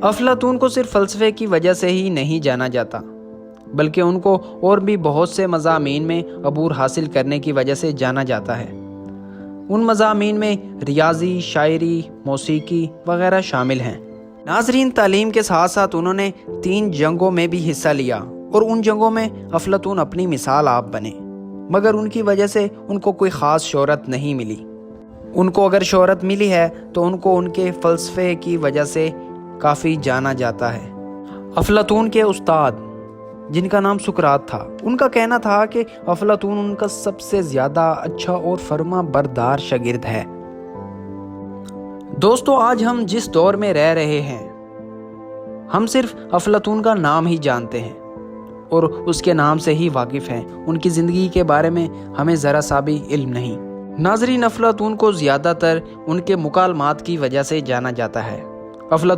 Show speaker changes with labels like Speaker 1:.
Speaker 1: افلاطون کو صرف فلسفے کی وجہ سے ہی نہیں جانا جاتا، بلکہ ان کو اور بھی بہت سے مضامین میں عبور حاصل کرنے کی وجہ سے جانا جاتا ہے۔ ان مضامین میں ریاضی، شاعری، موسیقی وغیرہ شامل ہیں۔ ناظرین، تعلیم کے ساتھ ساتھ انہوں نے 3 جنگوں میں بھی حصہ لیا، اور ان جنگوں میں افلاطون اپنی مثال آپ بنے، مگر ان کی وجہ سے ان کو کوئی خاص شہرت نہیں ملی۔ ان کو اگر شہرت ملی ہے تو ان کو ان کے فلسفے کی وجہ سے کافی جانا جاتا ہے۔ افلاطون کے استاد، جن کا نام سقراط تھا، ان کا کہنا تھا کہ افلاطون ان کا سب سے زیادہ اچھا اور فرما بردار شاگرد ہے۔ دوستو، آج ہم جس دور میں رہ رہے ہیں، ہم صرف افلاطون کا نام ہی جانتے ہیں اور اس کے نام سے ہی واقف ہیں، ان کی زندگی کے بارے میں ہمیں ذرا سا بھی علم نہیں۔ ناظرین، افلاطون کو زیادہ تر ان کے مکالمات کی وجہ سے جانا جاتا ہے۔ افلاطون